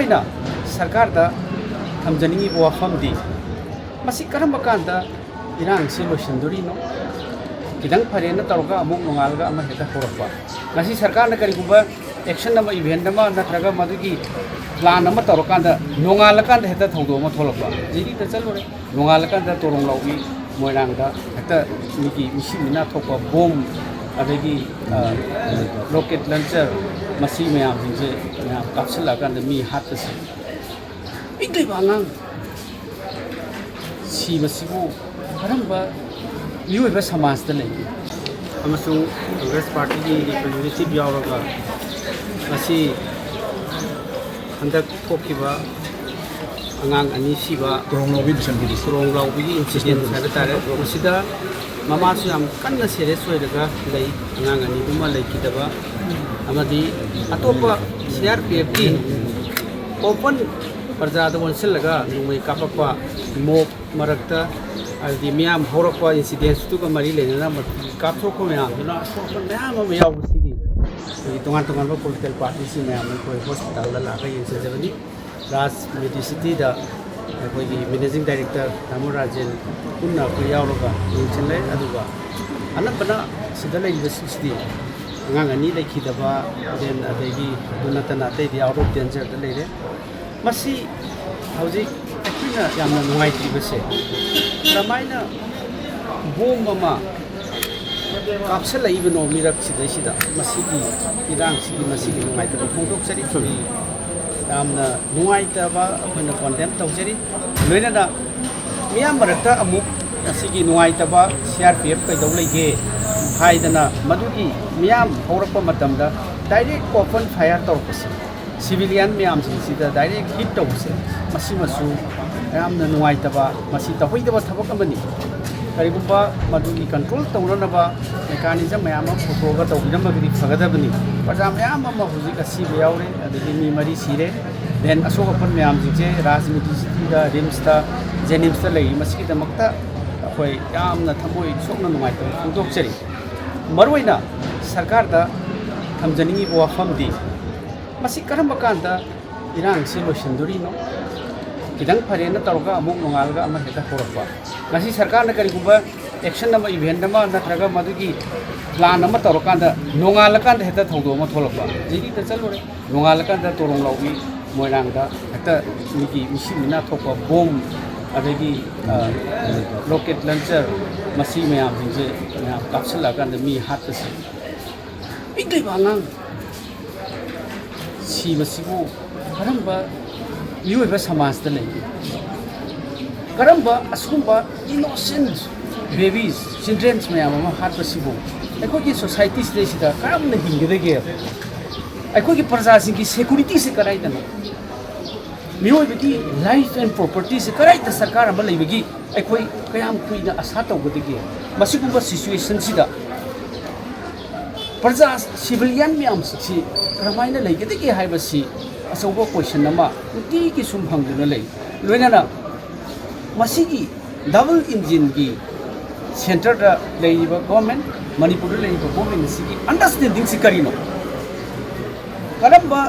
ꯃꯔꯨꯑꯣꯏꯅ ꯁꯔꯀꯥꯔꯗ ꯊꯝꯖꯅꯤꯡꯉꯤꯕ ꯋꯥꯐꯝꯗꯤ ꯃꯁꯤ ꯀꯔꯝꯕ ꯀꯥꯟꯗ ꯏꯔꯥꯡꯁꯤ ꯂꯣꯏꯁꯤꯟꯗꯣꯔꯤꯅꯣ ꯈꯤꯇꯪ ꯐꯔꯦꯅ ꯇꯧꯔꯒ ꯑꯃꯨꯛ ꯅꯣꯡꯉꯥꯜꯂꯒ ꯑꯃ ꯍꯦꯛꯇ ꯍꯧꯔꯛꯄ ꯉꯁꯤ ꯁꯔꯀꯥꯔꯅ ꯀꯔꯤꯒꯨꯝꯕ ꯑꯦꯛꯁꯟ ꯑꯃ ꯏꯚꯦꯟꯠ ꯑꯃ ꯅꯠꯇ꯭ꯔꯒ ꯃꯗꯨꯒꯤ ꯄ꯭ꯂꯥꯟ ꯑꯃ ꯇꯧꯔꯀꯥꯟꯗ ꯅꯣꯡꯉꯥꯜꯂꯀꯥꯟꯗ ꯍꯦꯛꯇ ꯊꯧꯗꯣꯛ ꯑꯃ ꯊꯣꯛꯂꯛꯄ ꯖꯤꯔꯤꯗ ꯆꯠꯂꯨꯔꯦ ꯅꯣꯡꯉꯥꯜꯂꯀꯥꯟꯗ ꯇꯣꯔꯣꯡ ꯂꯥꯎꯕꯤ ꯃꯣꯏꯔꯥꯡꯗ ꯍꯦꯛꯇ ꯃꯤꯒꯤ ꯃꯤꯁꯤ ꯃꯤꯅꯥ ꯊꯣꯛꯄ ꯕꯣꯝ ꯑꯗꯒꯤ ꯔꯣꯀꯦꯠ ꯂꯟꯆꯔ ꯃꯁꯤ ꯃꯌꯥꯝꯁꯤꯡꯁꯦ ꯃꯌꯥꯝ ꯀꯥꯞꯁꯤꯜꯂꯛꯑꯀꯥꯟꯗ ꯃꯤ ꯍꯥꯠꯄꯁꯤ ꯄꯤꯛꯂꯤꯕ ꯑꯉꯥꯡ ꯁꯤꯕꯁꯤꯕꯨ ꯀꯔꯝꯕ ꯃꯤꯑꯣꯏꯕ ꯁꯃꯥꯖꯇ ꯂꯩꯒꯦ ꯑꯃꯁꯨꯡ ꯀꯪꯒ꯭ꯔꯦꯁ ꯄꯥꯔꯇꯤꯒꯤ ꯔꯤꯄ꯭ꯔꯖꯦꯟꯇꯦꯇꯤꯚ ꯌꯥꯎꯔꯒ ꯉꯁꯤ ꯍꯟꯗꯛ ꯊꯣꯛꯈꯤꯕ ꯑꯉꯥꯡ ꯑꯅꯤ ꯁꯤꯕ ꯇꯣꯔꯣꯡ ꯂꯥꯎꯕꯤꯒꯤ ꯏꯟꯁꯤꯗꯦꯟ ꯍꯥꯏꯕ ꯇꯥꯔꯦ ꯃꯁꯤꯗ ꯃꯃꯥꯁꯨ ꯌꯥꯝ ꯀꯟꯅ ꯁꯦꯔꯤꯌꯁ ꯑꯣꯏꯔꯒ ꯂꯩ ꯑꯉꯥꯡ ꯑꯅꯤꯗꯨꯃ ꯂꯩꯈꯤꯗꯕ ꯑꯃꯗꯤ ꯑꯇꯣꯞꯄ CRPFꯀꯤ ꯑꯣꯄꯟ ꯄ꯭ꯔꯖꯥꯗ ꯑꯣꯟꯁꯤꯜꯂꯒ ꯅꯣꯡꯃꯩ ꯀꯥꯞꯄꯛꯄ ꯃꯣꯞ ꯃꯔꯛꯇ ꯍꯥꯏꯕꯗꯤ ꯃꯤꯌꯥꯝ ꯍꯧꯔꯛꯄ ꯏꯟꯁꯤꯗꯦꯟꯁꯇꯨꯒ ꯃꯔꯤ ꯂꯩꯅꯅ ꯀꯥꯞꯊꯣꯛꯄ ꯃꯌꯥꯝꯗꯨꯅ ꯑꯁꯣꯛꯄ ꯃꯌꯥꯝ ꯑꯃ ꯌꯥꯎꯕꯁꯤꯒꯤ ꯑꯩꯈꯣꯏꯒꯤ ꯇꯣꯉꯥꯟ ꯇꯣꯉꯥꯟꯕ ꯄꯣꯂꯤꯇꯤꯀꯦꯜ ꯄꯥꯔꯇꯤꯁꯤꯡ ꯃꯌꯥꯝ ꯑꯩꯈꯣꯏ ꯍꯣꯁꯄꯤꯇꯥꯜꯗ ꯂꯥꯛꯑꯒ ꯌꯦꯡꯖꯕꯅꯤ ꯔꯥꯖ ꯃꯦꯗꯤꯁꯤꯇꯤꯗ ꯑꯩꯈꯣꯏꯒꯤ ꯃꯦꯅꯦꯖꯤꯡ ꯗꯥꯏꯔꯦꯛꯇꯔ ꯗꯥꯃꯣ ꯔꯥꯖꯦꯟ ꯄꯨꯟꯅ ꯑꯩꯈꯣꯏ ꯌꯥꯎꯔꯒ ꯌꯦꯡꯁꯤꯜꯂꯦ ꯑꯗꯨꯒ ꯑꯅꯝꯕꯅ ꯁꯤꯗ ꯂꯩꯔꯤꯕꯁꯤꯡꯁꯤꯗꯤ ꯑꯉꯥꯡ ꯑꯅꯤ ꯂꯩꯈꯤꯗꯕ ꯗꯦꯟ ꯑꯗꯒꯤ ꯑꯗꯨ ꯅꯠꯇꯅ ꯑꯇꯩꯗꯤ ꯑꯥꯎꯠ ꯑꯣꯐ ꯗꯦꯟꯖꯔꯗ ꯂꯩꯔꯦ ꯃꯁꯤ ꯍꯧꯖꯤꯛ ꯑꯩꯈꯣꯏꯅ ꯌꯥꯝꯅ ꯅꯨꯡꯉꯥꯏꯇ꯭ꯔꯤꯕꯁꯦ ꯀꯔꯝꯍꯥꯏꯅ ꯕꯣꯝ ꯑꯃ ꯀꯥꯞꯁꯤꯜꯂꯛꯏꯕꯅꯣ ꯃꯤꯔꯛꯁꯤꯗꯩꯁꯤꯗ ꯃꯁꯤꯒꯤ ꯏꯔꯥꯡꯁꯤꯒꯤ ꯃꯁꯤꯒꯤ ꯅꯨꯡꯉꯥꯏꯇꯕ ꯐꯣꯡꯗꯣꯛꯆꯔꯤ ꯌꯥꯝꯅ ꯅꯨꯡꯉꯥꯏꯇꯕ ꯑꯩꯈꯣꯏꯅ ꯀꯣꯟꯗꯦꯝ ꯇꯧꯖꯔꯤ ꯂꯣꯏꯅꯅ ꯃꯤꯌꯥꯝ ꯃꯔꯛꯇ ꯑꯃꯨꯛ ꯃꯁꯤꯒꯤ ꯅꯨꯡꯉꯥꯏꯇꯕ CRPF ꯀꯩꯗꯧ ꯂꯩꯒꯦ ꯍꯥꯏꯗꯅ ꯃꯗꯨꯒꯤ ꯃꯤꯌꯥꯝ ꯍꯧꯔꯛꯄ ꯃꯇꯝꯗ ꯗꯥꯏꯔꯦꯛ ꯑꯣꯄꯟ ꯐꯥꯌꯔ ꯇꯧꯔꯛꯄꯁꯦ ꯁꯤꯚꯤꯂꯤꯌꯟ ꯃꯌꯥꯝꯁꯤꯡꯁꯤꯗ ꯗꯥꯏꯔꯦꯛ ꯍꯤꯠ ꯇꯧꯕꯁꯦ ꯃꯁꯤꯃꯁꯨ ꯌꯥꯝꯅ ꯅꯨꯡꯉꯥꯏꯇꯕ ꯃꯁꯤ ꯇꯧꯍꯩꯗꯕ ꯊꯕꯛ ꯑꯃꯅꯤ ꯀꯔꯤꯒꯨꯝꯕ ꯃꯗꯨꯒꯤ ꯀꯟꯇ꯭ꯔꯣꯜ ꯇꯧꯅꯅꯕ ꯃꯦꯀꯥꯅꯤꯖꯝ ꯃꯌꯥꯝ ꯑꯃ ꯄꯨꯊꯣꯛꯑꯒ ꯇꯧꯕꯤꯔꯝꯃꯒꯗꯤ ꯐꯒꯗꯕꯅꯤ ꯄ꯭ꯔꯖꯥ ꯃꯌꯥꯝ ꯑꯃ ꯍꯧꯖꯤꯛ ꯑꯁꯤꯕ ꯌꯥꯎꯔꯦ ꯑꯗꯒꯤ ꯃꯤ 4 ꯁꯤꯔꯦ ꯗꯦꯟ ꯑꯁꯣꯛ ꯑꯄꯟ ꯃꯌꯥꯝꯁꯤꯡꯁꯦ ꯔꯥꯖ ꯃꯦꯗꯤꯁꯤꯇꯤꯗ ꯔꯤꯝꯁꯇ ꯖꯦꯅꯤꯝꯁꯇ ꯂꯩꯔꯤ ꯃꯁꯤꯒꯤꯗꯃꯛꯇ ꯑꯩꯈꯣꯏ ꯌꯥꯝꯅ ꯊꯃꯣꯏ ꯁꯣꯛꯅ ꯅꯨꯡꯉꯥꯏꯇꯕ ꯐꯣꯡꯗꯣꯛꯆꯔꯤ ꯃꯔꯨꯑꯣꯏꯅ ꯁꯔꯀꯥꯔꯗ ꯊꯝꯖꯅꯤꯡꯉꯤꯕ ꯋꯥꯐꯝꯗꯤ ꯃꯁꯤ ꯀꯔꯝꯕ ꯀꯥꯟꯗ ꯏꯔꯥꯡꯁꯤ ꯂꯣꯏꯁꯤꯟꯗꯣꯔꯤꯅꯣ khidang phare na taroga amuk nongalga ama heta horakpa ngasi sarkar na kariguba action ama event ama natraga madugi plan ama tarokanda nongalakanda heta thodo ama tholakpa jiri ta chalore nongalakanda torong lawi moirangda heta migi misimina thokpa bom adagi rocket launcher masi mayam jinje mayam kapsala kanda mi hatasi igli bangang si masibu karamba miyoiba samajda lay karamba asumba innocent babies children mayam ama hatasibu aikogi society sida karamna hingidege aikogi praja singi security se karaidana miyoibagi life and property se karaita sarkar ama leibagi aikoi kayam kuina asa tawgadege masiguba situation sida praja civilian miyam si karamaina leigedege haibasi asobo question nama uti ki sum hangduna lei loinana masigi double engine gi center da leiba government manipur leiba government sigi understanding si karino karamba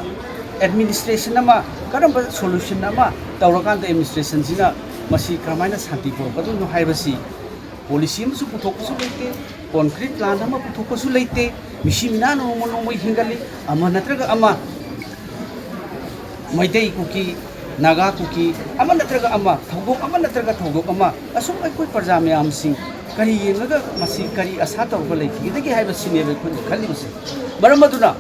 administration nama karamba solution nama tawrakanda administration sina masi karamaina santi po padu no haibasi policy mu su puthoksu leite concrete plan nama puthoksu leite mishimina no mo hingali ama natraga ama Maidai kuki, Naga kuki, ama natraga ama, thogok ama natraga thogok ama, asum aikoi parja myam sing kari yengaga masi kari asa tawga leiki dagi haiba sinebe kun khali basi maramaduna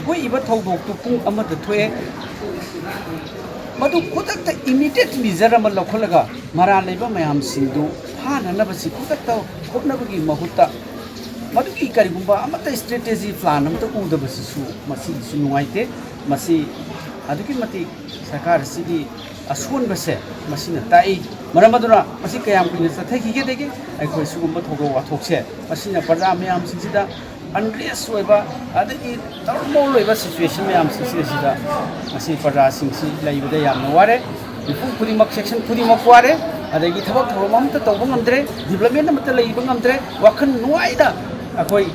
koi iba thogok tu pung ama da thoe madu kudak ta immediate measure ama lokholaga mara leiba myam singdu hana na basi kudak ta khopna bagi mahutta madu ki kari gumba ama ta strategy plan am ta uda basi su masi su nuaite masi aduki mati sarkar sigi asun base masina tai maramaduna masi kayam kuina sathai gi dege aikoi sugumba thogo wa thokse masina parja myam sida unrest oiba adagi normal oiba situation myam sida masi parja singsi laibada yamna ware ifu purimak section purimak ware adagi thabak thoromam ta tawbang amdre development amta laibang amdre wakhan nuaida akoi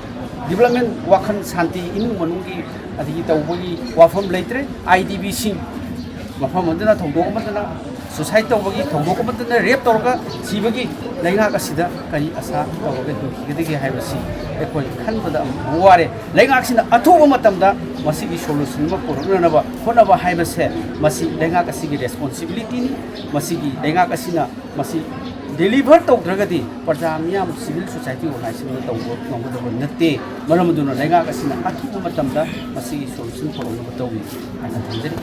development wakhan santi imu manungi ꯑꯗꯒꯤ ꯇꯧꯕꯒꯤ ꯋꯥꯐꯝ ꯂꯩꯇ꯭ꯔꯦ IDBꯁꯤꯡ ꯃꯐꯝ ꯑꯗꯨꯅ ꯊꯧꯗꯣꯛ ꯑꯃꯗꯅ suicide ꯇꯧꯕꯒꯤ ꯊꯧꯗꯣꯛ ꯑꯃꯗꯅ ꯔꯦꯞ ꯇꯧꯔꯒ ꯁꯤꯕꯒꯤ ꯂꯩꯉꯥꯛ ꯑꯁꯤꯗ ꯀꯔꯤ ꯑꯁꯥ ꯇꯧꯔꯒ ꯍꯤꯡꯈꯤꯒꯗꯒꯦ ꯍꯥꯏꯕꯁꯤ ꯑꯩꯈꯣꯏ ꯈꯟꯕꯗ ꯑꯃꯨꯛ ꯋꯥꯔꯦ ꯂꯩꯉꯥꯛꯁꯤꯅ ꯑꯊꯨꯕ ꯃꯇꯝꯗ ꯃꯁꯤꯒꯤ ꯁꯣꯂꯨꯁꯟ ꯑꯃ ꯄꯨꯔꯛꯅꯅꯕ ꯍꯣꯠꯅꯕ ꯍꯥꯏꯕꯁꯦ ꯃꯁꯤ ꯂꯩꯉꯥꯛ ꯑꯁꯤꯒꯤ ꯔꯦꯁꯄꯣꯟꯁꯤꯕꯤꯂꯤꯇꯤꯅꯤ ꯃꯁꯤꯒꯤ ꯂꯩꯉꯥꯛ ꯑꯁꯤꯅ ꯃꯁꯤ ꯗꯦꯂꯤꯚꯔ ꯇꯧꯗ꯭ꯔꯒꯗꯤ ꯄ꯭ꯔꯖꯥ ꯃꯤꯌꯥꯝ ꯁꯤꯚꯤꯜ ꯁꯣꯁꯥꯏꯇꯤ ꯑꯣꯔꯒꯅꯥꯏꯖꯦꯁꯟꯅ ꯇꯧꯕ ꯉꯝꯒꯗꯕ ꯅꯠꯇꯦ ꯃꯔꯝ ꯑꯗꯨꯅ ꯂꯩꯉꯥꯛ ꯑꯁꯤꯅ ꯑꯊꯨꯕ ꯃꯇꯝꯗ ꯃꯁꯤꯒꯤ ꯁꯣꯂꯨꯁꯟ ꯄꯨꯔꯛꯅꯕ ꯇꯧꯋꯤ ꯍꯥꯏꯅ ꯊꯝꯖꯔꯤ